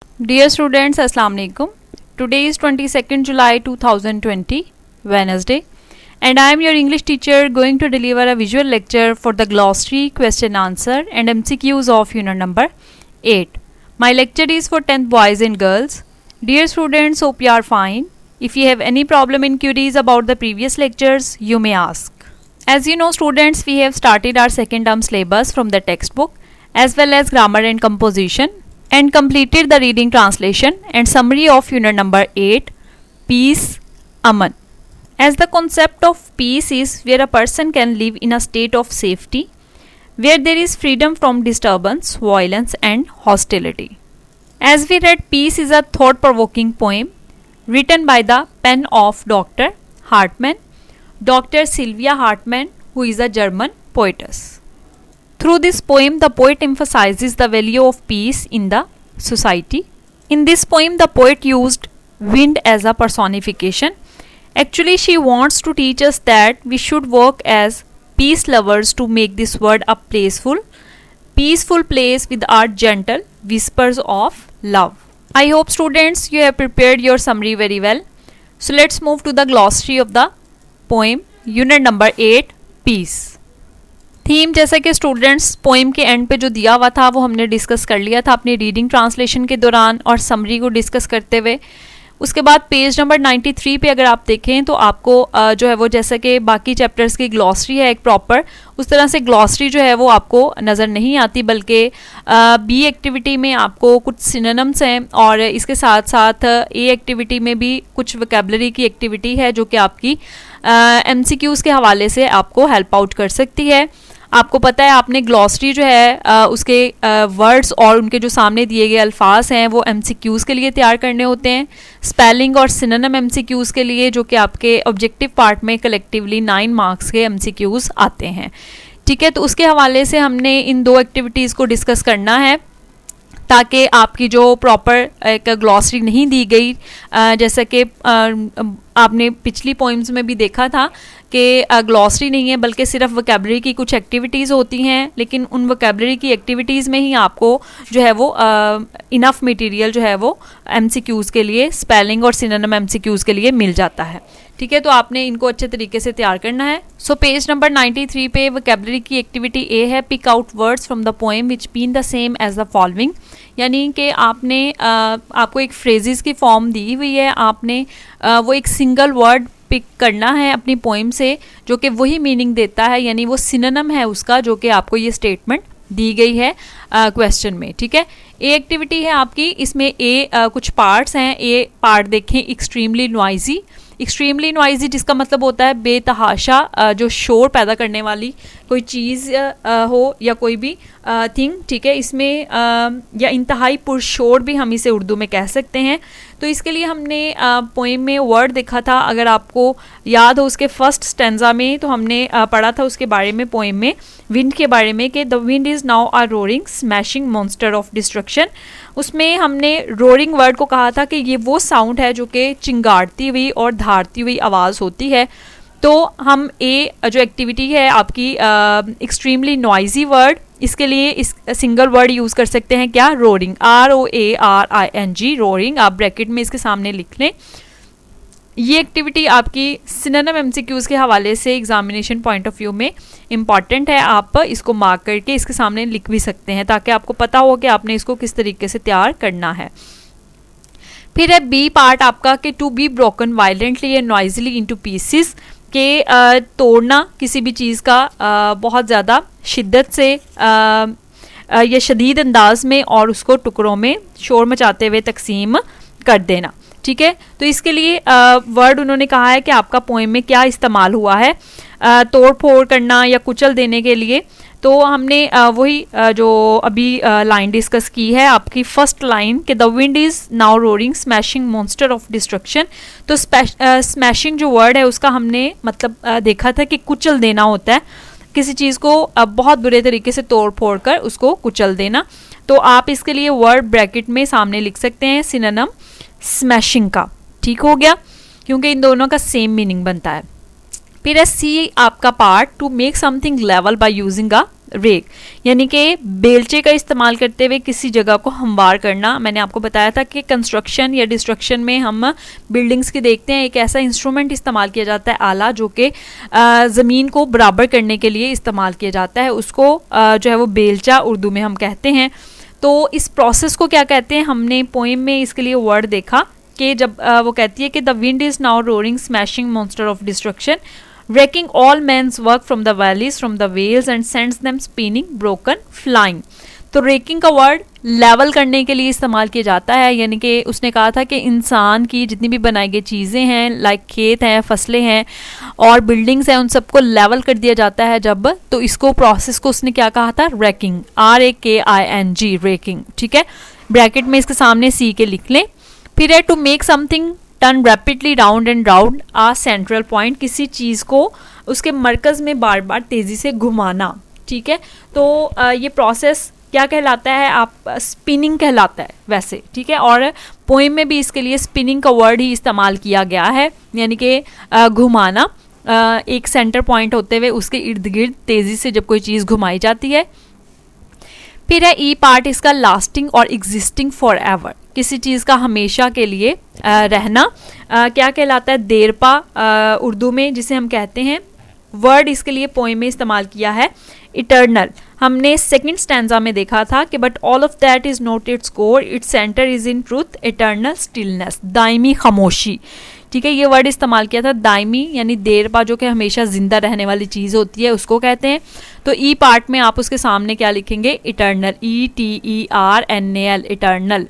Dear students, Assalamu alaikum. Today is 22nd July 2020, Wednesday, and I am your English teacher going to deliver a visual lecture for the glossary, question answer and MCQs of unit number 8. My lecture is for 10th boys and girls. Dear students, hope you are fine. If you have any problem and queries about the previous lectures, you may ask. As you know students, we have started our second term syllabus from the textbook as well as grammar and composition, and completed the reading translation and summary of unit number 8, Peace, Aman. As the concept of peace is where a person can live in a state of safety, where there is freedom from disturbance, violence and hostility. As we read, Peace is a thought-provoking poem written by the pen of Dr. Hartmann, Dr. Sylvia Hartmann, who is a German poetess. Through this poem, the poet emphasizes the value of peace in the society. In this poem, the poet used wind as a personification. Actually, she wants to teach us that we should work as peace lovers to make this world a peaceful place with our gentle whispers of love. I hope students you have prepared your summary very well. So let's move to the glossary of the poem, unit number 8, Peace. Theme जैसा कि students poem के and पे जो दिया हुआ था वो हमने डिस्कस कर लिया था अपनी रीडिंग ट्रांसलेशन के दौरान और समरी को डिस्कस करते हुए. उसके बाद पेज नंबर 93 पे अगर आप देखें तो आपको जो है वो जैसा कि बाकी चैप्टर्स की ग्लॉसरी है एक प्रॉपर, उस तरह से ग्लॉसरी जो है वो आपको नज़र नहीं आती, बल्कि बी एक्टिविटी में आपको कुछ सिनोनिम्स हैं और इसके साथ साथ ए एक्टिविटी में भी कुछ वोकैबुलरी की एक्टिविटी है जो कि आपकी MCQs के हवाले से आपको हेल्प आउट कर सकती है. आपको पता है आपने ग्लॉसरी जो है उसके वर्ड्स और उनके जो सामने दिए गए अल्फाज हैं वो MCQs के लिए तैयार करने होते हैं, स्पेलिंग और सिनोनिम MCQs के लिए, जो कि आपके ऑब्जेक्टिव पार्ट में कलेक्टिवली 9 मार्क्स के MCQs आते हैं. ठीक है, तो उसके हवाले से हमने इन दो एक्टिविटीज़ को डिस्कस करना है ताकि आपकी जो प्रॉपर एक ग्लॉसरी नहीं दी गई, जैसा कि आपने पिछली पोइम्स में भी देखा था कि ग्लॉसरी नहीं है बल्कि सिर्फ वोकैबुलरी की कुछ एक्टिविटीज़ होती हैं, लेकिन उन वोकैबुलरी की एक्टिविटीज़ में ही आपको जो है वो इनफ मटेरियल जो है वो MCQs के लिए, स्पेलिंग और सिनोनिम MCQs के लिए मिल जाता है. ठीक है, तो आपने इनको अच्छे तरीके से तैयार करना है. सो पेज नंबर 93 पे वोकैबुलरी की एक्टिविटी ए है, pick out words from the poem which been the same as the following. यानी कि आपने आपको एक फ्रेजेस की फॉर्म दी हुई है, आपने वो एक सिंगल वर्ड पिक करना है अपनी पोएम से जो कि वही मीनिंग देता है, यानी वो सिनोनिम है उसका जो कि आपको ये स्टेटमेंट दी गई है क्वेश्चन में. ठीक है, ए एक्टिविटी है आपकी, इसमें कुछ पार्ट्स हैं. ए पार्ट देखें, एक्सट्रीमली नॉइजी. एक्सट्रीमली नॉइजी जिसका मतलब होता है बेतहाशा जो शोर पैदा करने वाली कोई चीज़ हो या कोई भी थिंग. ठीक है, इसमें या इंतहाई पुरशोर भी हम इसे उर्दू में कह सकते हैं. तो इसके लिए हमने पोएम में वर्ड देखा था, अगर आपको याद हो उसके फर्स्ट स्टेंजा में तो हमने पढ़ा था उसके बारे में, पोएम में विंड के बारे में कि the wind is now a roaring smashing monster of destruction. उसमें हमने रोरिंग वर्ड को कहा था कि ये वो साउंड है जो कि चिंगाड़ती हुई और धारती हुई आवाज़ होती है. तो हम ए जो एक्टिविटी है आपकी एक्सट्रीमली नॉइजी वर्ड, इसके लिए इस सिंगल वर्ड यूज़ कर सकते हैं क्या, रोरिंग, ROARING, रोरिंग. आप ब्रैकेट में इसके सामने लिख लें. ये एक्टिविटी आपकी सिनोनिम MCQs के हवाले से एग्जामिनेशन पॉइंट ऑफ व्यू में इम्पॉर्टेंट है. आप इसको मार्क करके इसके सामने लिख भी सकते हैं ताकि आपको पता हो कि आपने इसको किस तरीके से तैयार करना है. फिर है बी पार्ट आपका कि to be broken violently and noisily into pieces, के तोड़ना किसी भी चीज़ का बहुत ज़्यादा शिद्दत से या शदीद अंदाज में और उसको टुकड़ों में शोर मचाते हुए तकसीम कर देना. ठीक है, तो इसके लिए वर्ड उन्होंने कहा है कि आपका पोएम में क्या इस्तेमाल हुआ है तोड़ फोड़ करना या कुचल देने के लिए. तो हमने वही जो अभी लाइन डिस्कस की है आपकी फर्स्ट लाइन कि the wind is now roaring smashing monster of destruction. तो स्मैशिंग जो वर्ड है उसका हमने मतलब देखा था कि कुचल देना होता है, किसी चीज़ को बहुत बुरे तरीके से तोड़ फोड़ कर उसको कुचल देना. तो आप इसके लिए वर्ड ब्रैकेट में सामने लिख सकते हैं सिनोनिम स्मैशिंग का. ठीक हो गया, क्योंकि इन दोनों का सेम मीनिंग बनता है. फिर है सी आपका part to make something level by using a rake, यानी कि बेलचे का इस्तेमाल करते हुए किसी जगह को हमवार करना। मैंने आपको बताया था कि कंस्ट्रक्शन या डिस्ट्रक्शन में हम बिल्डिंग्स की देखते हैं एक ऐसा इंस्ट्रूमेंट इस्तेमाल किया जाता है आला, जो कि ज़मीन को बराबर करने के लिए इस्तेमाल किया जाता है, उसको जो है वो बेलचा उर्दू में हम कहते हैं। तो इस प्रोसेस को क्या कहते हैं, हमने पोइम में इसके लिए वर्ड देखा कि जब वो कहती है कि the wind is now roaring smashing monster of destruction wrecking all men's work from the valleys, from the vales and sends them spinning, broken, flying। तो रेकिंग का वर्ड लेवल करने के लिए इस्तेमाल किया जाता है, यानी कि उसने कहा था कि इंसान की जितनी भी बनाई गई चीज़ें हैं, लाइक खेत हैं, फसलें हैं और बिल्डिंग्स हैं, उन सबको लेवल कर दिया जाता है जब, तो इसको प्रोसेस को उसने क्या कहा था, रेकिंग, RAKING, रेकिंग। ठीक है, ब्रैकेट में इसके सामने सी के लिख लें। फिर है to make something turn rapidly round and round a central point, किसी चीज़ को उसके मरकज़ में बार बार तेज़ी से घुमाना। ठीक है, तो ये प्रोसेस क्या कहलाता है, आप स्पिनिंग कहलाता है वैसे। ठीक है, और पोइम में भी इसके लिए स्पिनिंग का वर्ड ही इस्तेमाल किया गया है, यानी कि घुमाना, एक सेंटर पॉइंट होते हुए उसके इर्द गिर्द तेज़ी से जब कोई चीज़ घुमाई जाती है। फिर है ई पार्ट इसका लास्टिंग और एग्जिस्टिंग फॉर एवर, किसी चीज़ का हमेशा के लिए रहना क्या कहलाता है, देरपा उर्दू में जिसे हम कहते हैं। वर्ड इसके लिए पोइम में इस्तेमाल किया है इटर्नल। हमने सेकंड स्टैंजा में देखा था कि but all of that is not its core, its centre is in truth eternal stillness, Daimi खामोशी। ठीक है, ये वर्ड इस्तेमाल किया था, दायमी यानी देरपा, जो कि हमेशा जिंदा रहने वाली चीज़ होती है, उसको कहते हैं। तो ई पार्ट में आप उसके सामने क्या लिखेंगे, इटर्नल, ETERNAL, इटर्नल।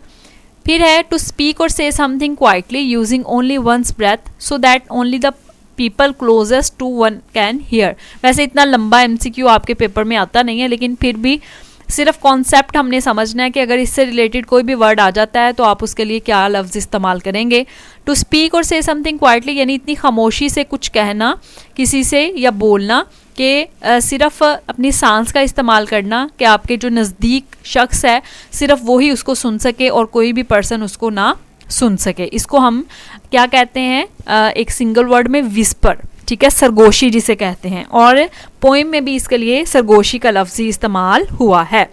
फिर है to speak or say something quietly using only once breath so that only the people closest to one can hear. वैसे इतना लंबा MCQ आपके पेपर में आता नहीं है, लेकिन फिर भी सिर्फ कॉन्सेप्ट हमने समझना है कि अगर इससे रिलेटेड कोई भी वर्ड आ जाता है तो आप उसके लिए क्या लफ्ज़ इस्तेमाल करेंगे। To speak or say something quietly यानी इतनी खामोशी से कुछ कहना किसी से या बोलना कि सिर्फ अपनी सांस का इस्तेमाल करना कि आपके जो नज़दीक शख्स है सिर्फ वो ही उसको सुन सके और कोई भी पर्सन उसको ना सुन सके। इसको हम क्या कहते हैं, एक सिंगल वर्ड में विस्पर। ठीक है, सरगोशी जिसे कहते हैं, और पोइम में भी इसके लिए सरगोशी का लफ्ज़ ही इस्तेमाल हुआ है।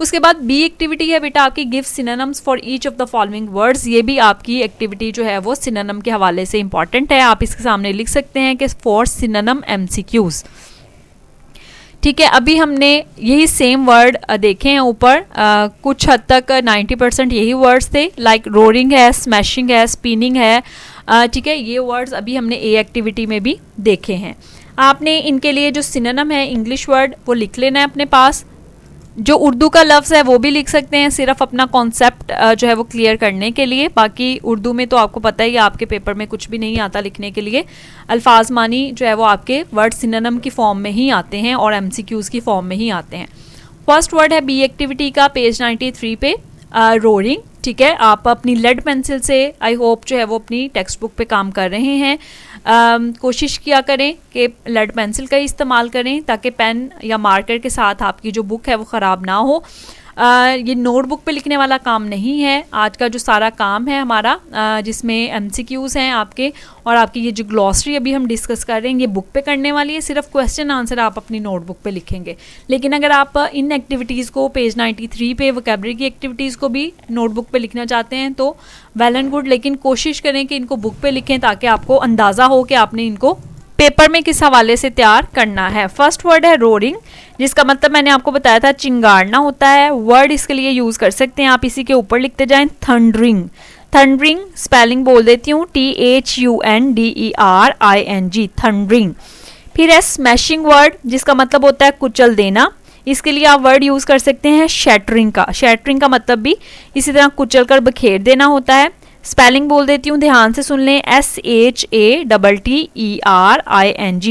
उसके बाद बी एक्टिविटी है बेटा आपकी, give synonyms for each of the following words. ये भी आपकी एक्टिविटी जो है वो सिनोनिम के हवाले से इंपॉर्टेंट है। आप इसके सामने लिख सकते हैं कि फॉर सिनोनिम MCQs। ठीक है, अभी हमने यही सेम वर्ड देखे हैं ऊपर, कुछ हद तक 90% यही वर्ड्स थे, लाइक रोरिंग है, स्मैशिंग है, स्पिनिंग है। ठीक है, ये वर्ड्स अभी हमने ए एक्टिविटी में भी देखे हैं। आपने इनके लिए जो सिनोनिम है इंग्लिश वर्ड वो लिख लेना है अपने पास, जो उर्दू का लफ्ज़ है वो भी लिख सकते हैं, सिर्फ अपना कॉन्सेप्ट जो है वो क्लियर करने के लिए। बाकी उर्दू में तो आपको पता ही है आपके पेपर में कुछ भी नहीं आता लिखने के लिए, अल्फाज मानी जो है वो आपके वर्ड सिनोनिम की फॉर्म में ही आते हैं और MCQs की फॉर्म में ही आते हैं। फर्स्ट वर्ड है बी एक्टिविटी का पेज 93 पे, रोरिंग। ठीक है, आप अपनी लेड पेंसिल से आई होप जो है वो अपनी टेक्स्ट बुक पे काम कर रहे हैं। कोशिश किया करें कि लेड पेंसिल का इस्तेमाल करें ताकि पेन या मार्कर के साथ आपकी जो बुक है वो ख़राब ना हो। ये नोटबुक पे लिखने वाला काम नहीं है। आज का जो सारा काम है हमारा जिसमें MCQs हैं आपके, और आपकी ये जो ग्लॉसरी अभी हम डिस्कस कर रहे हैं ये बुक पे करने वाली है, सिर्फ क्वेश्चन आंसर आप अपनी नोटबुक पे लिखेंगे। लेकिन अगर आप इन एक्टिविटीज़ को पेज 93 पे वोकैबुलरी की एक्टिविटीज़ को भी नोटबुक पे लिखना चाहते हैं तो वेल एंड गुड, लेकिन कोशिश करें कि इनको बुक पे लिखें ताकि आपको अंदाज़ा हो कि आपने इनको पेपर में किस हवाले से तैयार करना है। फर्स्ट वर्ड है रोरिंग, जिसका मतलब मैंने आपको बताया था चिंगाड़ना होता है। वर्ड इसके लिए यूज़ कर सकते हैं आप इसी के ऊपर लिखते जाएं, थंडरिंग। थंडरिंग स्पेलिंग बोल देती हूँ, THUNDERING, थंडरिंग। फिर है स्मैशिंग वर्ड, जिसका मतलब होता है कुचल देना। इसके लिए आप वर्ड यूज़ कर सकते हैं शैटरिंग का। शैटरिंग का मतलब भी इसी तरह कुचल कर बखेर देना होता है। स्पेलिंग बोल देती हूँ, ध्यान से सुन लें, SHATTERING,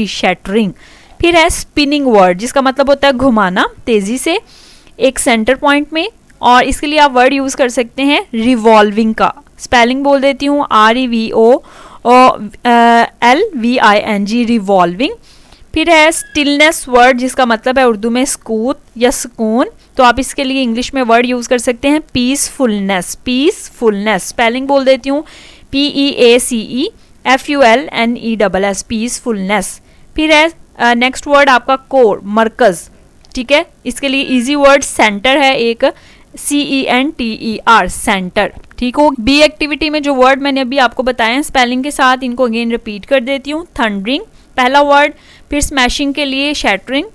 शैटरिंग। फिर है स्पिनिंग वर्ड, जिसका मतलब होता है घुमाना तेज़ी से एक सेंटर पॉइंट में, और इसके लिए आप वर्ड यूज़ कर सकते हैं रिवॉल्विंग का। स्पेलिंग बोल देती हूँ, REVOLVING, रिवॉल्विंग। फिर है स्टिलनेस वर्ड, जिसका मतलब है उर्दू में सुकून या सुकून, तो आप इसके लिए इंग्लिश में वर्ड यूज़ कर सकते हैं पीसफुलनेस। पीसफुलनेस स्पेलिंग बोल देती हूँ, PEACEFULNESS, पीसफुलनेस। फिर है नेक्स्ट वर्ड आपका कोर, मरकज़। ठीक है, इसके लिए इजी वर्ड सेंटर है एक, CENTER, सेंटर। ठीक हो। बी एक्टिविटी में जो वर्ड मैंने अभी आपको बताए हैं स्पेलिंग के साथ, इनको अगेन रिपीट कर देती हूँ। थंडरिंग पहला वर्ड, फिर स्मैशिंग के लिए शैटरिंग,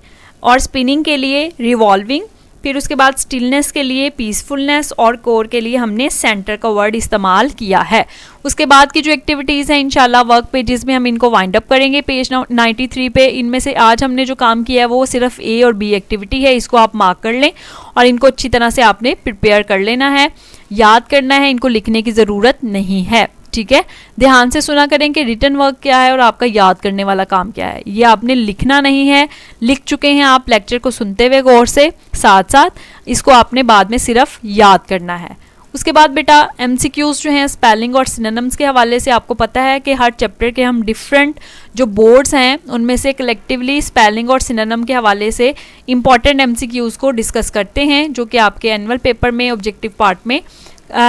और स्पिनिंग के लिए रिवॉल्विंग, फिर उसके बाद स्टिलनेस के लिए पीसफुलनेस, और कोर के लिए हमने सेंटर का वर्ड इस्तेमाल किया है। उसके बाद की जो एक्टिविटीज़ हैं इंशाल्लाह वर्क पेजेस में हम इनको वाइंड अप करेंगे पेज 93 पे। इनमें से आज हमने जो काम किया है वो सिर्फ ए और बी एक्टिविटी है, इसको आप मार्क कर लें और इनको अच्छी तरह से आपने प्रिपेयर कर लेना है, याद करना है, इनको लिखने की ज़रूरत नहीं है। ठीक है, ध्यान से सुना करें कि रिटन वर्क क्या है और आपका याद करने वाला काम क्या है, ये आपने लिखना नहीं है। लिख चुके हैं आप लेक्चर को सुनते हुए गौर से, साथ साथ इसको आपने बाद में सिर्फ याद करना है। उसके बाद बेटा MCQs जो हैं स्पेलिंग और सिनोनिम्स के हवाले से, आपको पता है कि हर चैप्टर के हम डिफरेंट जो बोर्ड्स हैं उनमें से कलेक्टिवली स्पेलिंग और सिनोनिम के हवाले से इंपॉर्टेंट MCQs को डिस्कस करते हैं, जो कि आपके एनुअल पेपर में ऑब्जेक्टिव पार्ट में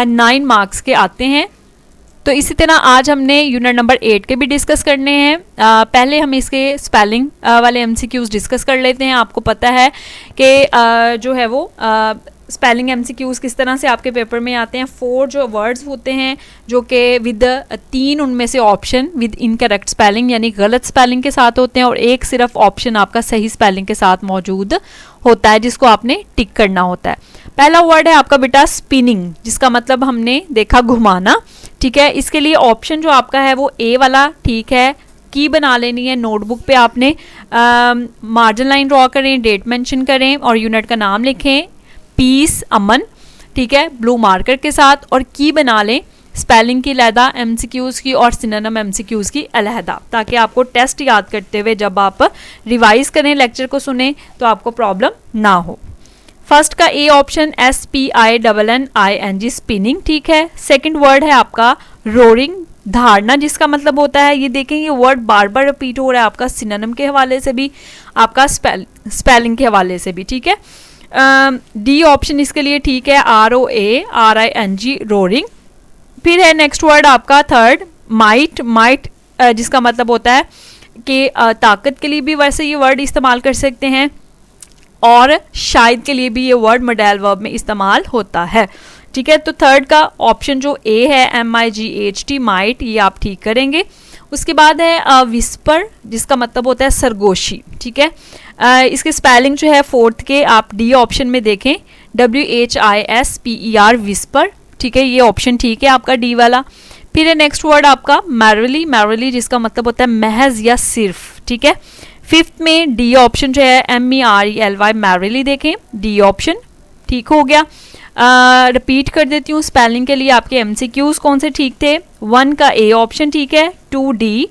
9 मार्क्स के आते हैं। तो इसी तरह आज हमने यूनिट नंबर 8 के भी डिस्कस करने हैं। पहले हम इसके स्पेलिंग वाले MCQs डिस्कस कर लेते हैं। आपको पता है कि जो है वो स्पेलिंग MCQs किस तरह से आपके पेपर में आते हैं। 4 जो वर्ड्स होते हैं जो कि विद 3 उनमें से ऑप्शन विद इनकरेक्ट स्पेलिंग यानी गलत स्पेलिंग के साथ होते हैं, और एक सिर्फ ऑप्शन आपका सही स्पेलिंग के साथ मौजूद होता है जिसको आपने टिक करना होता है। पहला वर्ड है आपका बेटा स्पिनिंग, जिसका मतलब हमने देखा घुमाना। ठीक है, इसके लिए ऑप्शन जो आपका है वो ए वाला ठीक है। की बना लेनी है नोटबुक पे, आपने मार्जिन लाइन ड्रॉ करें, डेट मेंशन करें और यूनिट का नाम लिखें, पीस अमन, ठीक है, ब्लू मार्कर के साथ, और की बना लें स्पेलिंग की अलहदा, MCQs की और सिनोनिम MCQs की अलहदा, ताकि आपको टेस्ट याद करते हुए जब आप रिवाइज करें, लेक्चर को सुने, तो आपको प्रॉब्लम ना हो। फर्स्ट का ए ऑप्शन SPINNING स्पिनिंग, ठीक है। सेकंड वर्ड है आपका रोरिंग, धारना, जिसका मतलब होता है, ये देखें ये वर्ड बार बार रिपीट हो रहा है आपका सिनोनिम के हवाले से भी, आपका स्पेलिंग के हवाले से भी, ठीक है। डी ऑप्शन इसके लिए ठीक है, ROARING रोरिंग। फिर है नेक्स्ट वर्ड आपका थर्ड माइट, जिसका मतलब होता है कि ताकत के लिए भी वैसे ये वर्ड इस्तेमाल कर सकते हैं, और शायद के लिए भी ये वर्ड मॉडेल वर्ब में इस्तेमाल होता है। ठीक है, तो थर्ड का ऑप्शन जो ए है MIGHT माइट, ये आप ठीक करेंगे। उसके बाद है विस्पर, जिसका मतलब होता है सरगोशी। ठीक है, इसके स्पेलिंग जो है फोर्थ के आप डी ऑप्शन में देखें, WHISPER विस्पर, ठीक है, ये ऑप्शन ठीक है आपका डी वाला। फिर है नेक्स्ट वर्ड आपका मैरली, जिसका मतलब होता है महज या सिर्फ। ठीक है, फिफ्थ में डी ऑप्शन जो है MERELY मैरली, देखें डी ऑप्शन ठीक हो गया। रिपीट कर देती हूँ स्पेलिंग के लिए आपके MCQs कौन से ठीक थे। 1 का ए ऑप्शन ठीक है, 2D,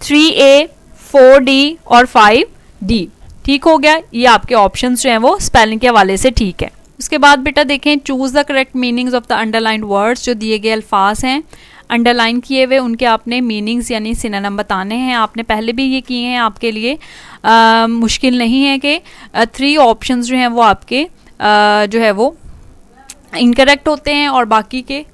3A, 4D और 5D ठीक हो गया। ये आपके ऑप्शंस जो हैं वो स्पेलिंग के हवाले से ठीक है। उसके बाद बेटा देखें choose the correct meanings of the underlined words, जो दिए गए अल्फाज हैं अंडरलाइन किए हुए उनके आपने मीनिंग्स यानी सिनोनिम बताने हैं। आपने पहले भी ये किए हैं, आपके लिए मुश्किल नहीं है कि 3 ऑप्शंस जो हैं वो आपके जो है वो इनकरेक्ट होते हैं और बाकी के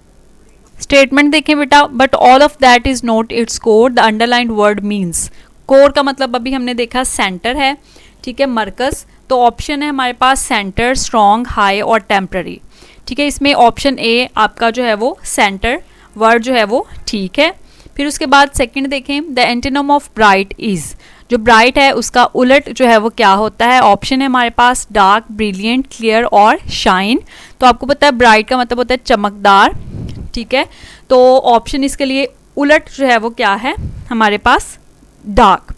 स्टेटमेंट देखें बेटा। But all of that is not its core, the underlined word means. Core का मतलब अभी हमने देखा सेंटर है, ठीक है, मरकज। तो ऑप्शन है हमारे पास सेंटर, स्ट्रॉन्ग, हाई और टेम्पररी। ठीक है, इसमें ऑप्शन ए आपका जो है वो सेंटर वर्ड जो है वो ठीक है। फिर उसके बाद सेकंड देखें, the antonym of bright is, जो ब्राइट है उसका उलट जो है वो क्या होता है। ऑप्शन है हमारे पास डार्क, ब्रिलियंट, क्लियर और शाइन। तो आपको पता है ब्राइट का मतलब होता है चमकदार, ठीक है, तो ऑप्शन इसके लिए उलट जो है वो क्या है हमारे पास डार्क,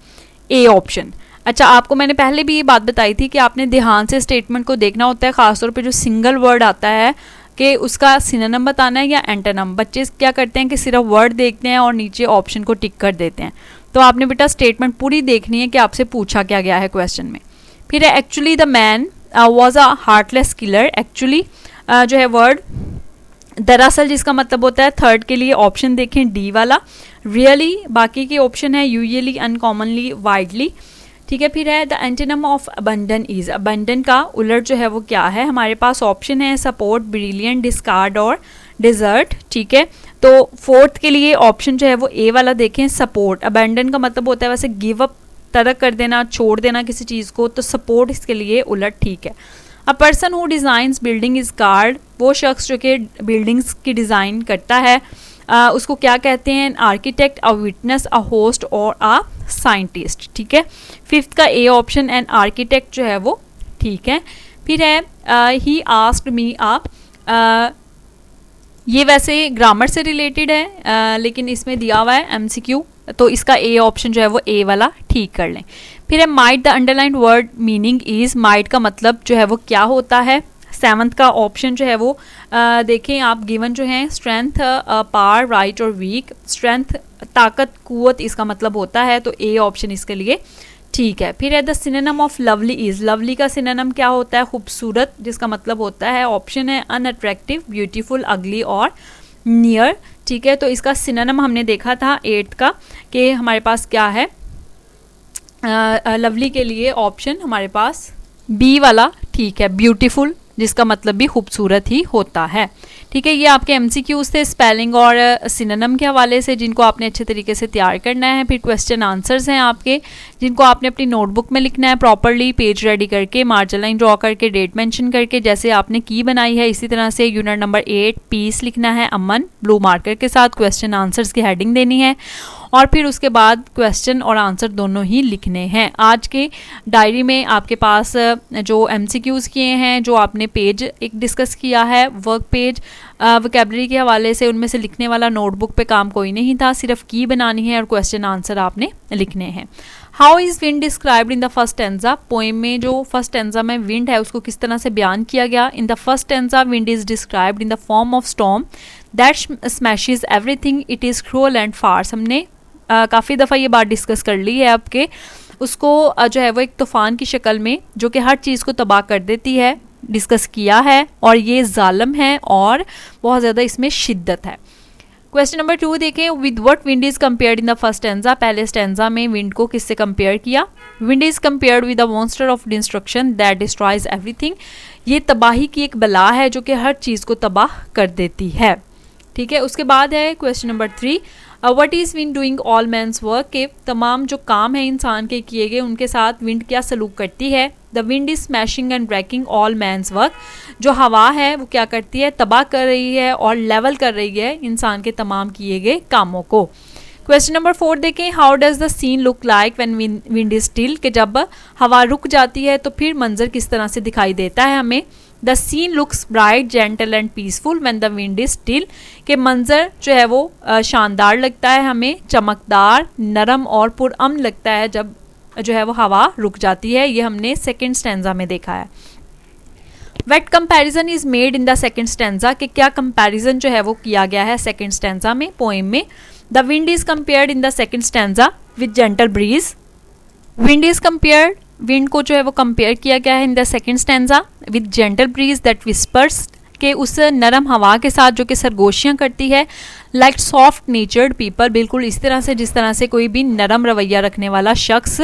ए ऑप्शन। अच्छा, आपको मैंने पहले भी ये बात बताई थी कि आपने ध्यान से स्टेटमेंट को देखना होता है, खासतौर पे जो सिंगल वर्ड आता है कि उसका सिनोनिम बताना है या एंटोनिम। बच्चे क्या करते हैं कि सिर्फ वर्ड देखते हैं और नीचे ऑप्शन को टिक कर देते हैं। तो आपने बेटा स्टेटमेंट पूरी देखनी है कि आपसे पूछा क्या गया है क्वेश्चन में। फिर है actually the man was a heartless killer. Actually जो है वर्ड दरअसल, जिसका मतलब होता है थर्ड के लिए ऑप्शन देखें डी वाला। रियली, बाकी के ऑप्शन है यूजुअली, अनकॉमनली, वाइडली। ठीक है, फिर है the antonym of abandon is. Abandon का उलट जो है वो क्या है हमारे पास ऑप्शन है सपोर्ट, ब्रिलियंट, डिस्कार्ड और डिजर्ट। ठीक है, तो फोर्थ के लिए ऑप्शन जो है वो ए वाला देखें सपोर्ट। अबंडन का मतलब होता है वैसे गिव अप तर्क कर देना, छोड़ देना किसी चीज़ को, तो सपोर्ट इसके लिए उलट ठीक है। A person who designs building is guard, वो शख्स जो कि बिल्डिंग्स की डिज़ाइन करता है उसको क्या कहते हैं? Architect, a witness, a host और अ साइंटिस्ट। ठीक है, फिफ्थ का ए ऑप्शन एंड आर्किटेक्ट जो है वो ठीक है। फिर है ही आस्क्ड मी अ, ये वैसे ग्रामर से रिलेटेड है लेकिन इसमें दिया हुआ है MCQ, तो इसका ए ऑप्शन जो है वो ए वाला ठीक कर लें। फिर है might, the underlined word meaning is, might का मतलब जो है वो क्या होता है? सेवंथ का ऑप्शन जो है वो देखें आप, गिवन जो है स्ट्रेंथ, पावर, राइट और वीक। स्ट्रेंथ ताकत, कुव्वत इसका मतलब होता है, तो ए ऑप्शन इसके लिए ठीक है। फिर है the synonym of lovely is, lovely का सिनोनिम क्या होता है? खूबसूरत, जिसका मतलब होता है ऑप्शन है अनअट्रैक्टिव, ब्यूटीफुल, अगली और नियर। ठीक है, तो इसका सिनोनिम हमने देखा था 8th का कि हमारे पास क्या है? लवली के लिए ऑप्शन हमारे पास बी वाला ठीक है, ब्यूटीफुल, जिसका मतलब भी खूबसूरत ही होता है। ठीक है, ये आपके MCQs थे स्पेलिंग और सिनोनिम के हवाले से, जिनको आपने अच्छे तरीके से तैयार करना है। फिर क्वेश्चन आंसर्स हैं आपके, जिनको आपने अपनी नोटबुक में लिखना है प्रॉपरली, पेज रेडी करके, मार्जिन लाइन ड्रॉ करके, डेट मेंशन करके, जैसे आपने की बनाई है इसी तरह से। यूनिट नंबर 8 पीस लिखना है अमन, ब्लू मार्कर के साथ, क्वेश्चन आंसर्स की हेडिंग देनी है और फिर उसके बाद क्वेश्चन और आंसर दोनों ही लिखने हैं। आज के डायरी में आपके पास जो MCQs किए हैं, जो आपने पेज एक डिस्कस किया है, वर्क पेज वोकैबुलरी के हवाले से, उनमें से लिखने वाला नोटबुक पे काम कोई नहीं था, सिर्फ की बनानी है और क्वेश्चन आंसर आपने लिखने हैं। How is wind described in the first टेंजा, poem में जो फर्स्ट टेंजा में विंड है उसको किस तरह से बयान किया गया? In the first stanza wind is described in the form of storm that smashes everything, it is cruel and fierce. हमने काफ़ी दफ़ा ये बात डिस्कस कर ली है आपके, उसको जो है वो एक तूफ़ान की शक्ल में जो कि हर चीज़ को तबाह कर देती है, डिस्कस किया है, और ये जालिम है और बहुत ज़्यादा इसमें शिद्दत है। क्वेश्चन नंबर 2 देखें, with what wind is compared in the first stanza, पहले स्टैंजा में विंड को किससे कंपेयर किया? Wind is compared with a monster of destruction that destroys everything, ये तबाही की एक बला है जो कि हर चीज़ को तबाह कर देती है। ठीक है, उसके बाद है question number 3, what is wind doing all man's work, के तमाम जो काम है इंसान के किए गए उनके साथ विंड क्या सलूक करती है? The wind is smashing and breaking all man's work, जो हवा है वो क्या करती है? तबाह कर रही है और लेवल कर रही है इंसान के तमाम किए गए कामों को। क्वेश्चन नंबर 4 देखें, how does the scene look like when wind is still, कि जब हवा रुक जाती है तो फिर मंजर किस तरह से दिखाई देता है हमें? The scene looks bright, gentle and peaceful when the wind is still, के मंजर जो है वो शानदार लगता है हमें, चमकदार, नरम और पुरअमन लगता है जब जो है वो हवा रुक जाती है। ये हमने सेकेंड स्टैंजा में देखा है। What comparison is made in the second stanza, कि क्या कंपैरिजन जो है वो किया गया है सेकेंड स्टैंजा में, पोएम में? The wind is compared in the second stanza with gentle breeze, wind is compared, wind को जो है वो कंपेयर किया गया है in the second stanza with gentle breeze that whispers, के उस नरम हवा के साथ जो कि सरगोशियाँ करती है, लाइक सॉफ्ट नेचर्ड पीपल, बिल्कुल इस तरह से जिस तरह से कोई भी नरम रवैया रखने वाला शख्स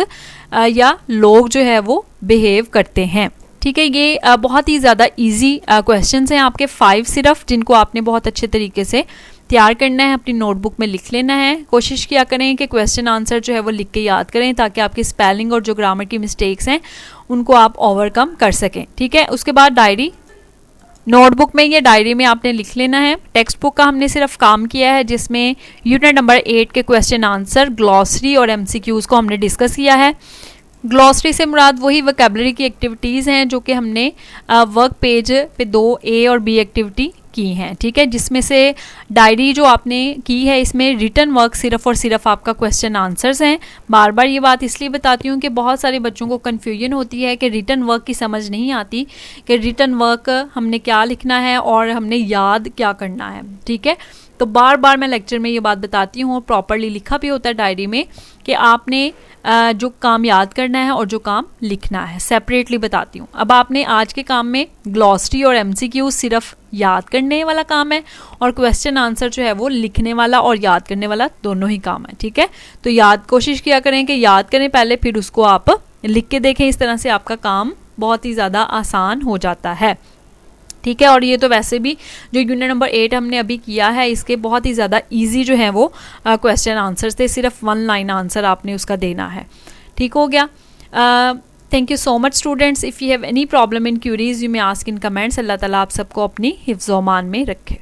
या लोग जो है वो बिहेव करते हैं। ठीक है, ये बहुत ही ज़्यादा ईजी क्वेश्चंस हैं आपके 5 सिर्फ, जिनको आपने बहुत अच्छे तरीके से तैयार करना है, अपनी नोटबुक में लिख लेना है। कोशिश किया करें कि क्वेश्चन आंसर जो है वो लिख के याद करें, ताकि आपकी स्पेलिंग और जो ग्रामर की मिस्टेक्स हैं उनको आप ओवरकम कर सकें। ठीक है, उसके बाद डायरी, नोटबुक में ये डायरी में आपने लिख लेना है। टेक्स्ट बुक का हमने सिर्फ काम किया है, जिसमें यूनिट नंबर 8 के क्वेश्चन आंसर, ग्लॉसरी और MCQs को हमने डिस्कस किया है। ग्लॉसरी से मुराद वही वोकैबुलरी की एक्टिविटीज़ हैं जो कि हमने वर्क पेज पे 2A और B एक्टिविटी की हैं। ठीक है, जिसमें से डायरी जो आपने की है इसमें रिटन वर्क सिर्फ और सिर्फ आपका क्वेश्चन आंसर्स हैं। बार बार ये बात इसलिए बताती हूँ कि बहुत सारे बच्चों को कन्फ्यूजन होती है कि रिटन वर्क की समझ नहीं आती कि रिटन वर्क हमने क्या लिखना है और हमने याद क्या करना है। ठीक है, तो बार बार मैं लेक्चर में ये बात बताती हूँ और प्रॉपरली लिखा भी होता है डायरी में कि आपने जो काम याद करना है और जो काम लिखना है, सेपरेटली बताती हूँ। अब आपने आज के काम में ग्लॉसरी और MCQ सिर्फ याद करने वाला काम है और क्वेश्चन आंसर जो है वो लिखने वाला और याद करने वाला दोनों ही काम है। ठीक है, तो याद कोशिश किया करें कि याद करें पहले, फिर उसको आप लिख के देखें। इस तरह से आपका काम बहुत ही ज़्यादा आसान हो जाता है। ठीक है, और ये तो वैसे भी जो यूनिट नंबर 8 हमने अभी किया है इसके बहुत ही ज़्यादा इजी जो है वो क्वेश्चन आंसर्स थे, सिर्फ 1 लाइन आंसर आपने उसका देना है। ठीक हो गया। Thank you so much students. If you have any problem in queries you may ask in comments. Allah Taala आप सबको अपनी हिफ्ज़-ओ-मान में रखे।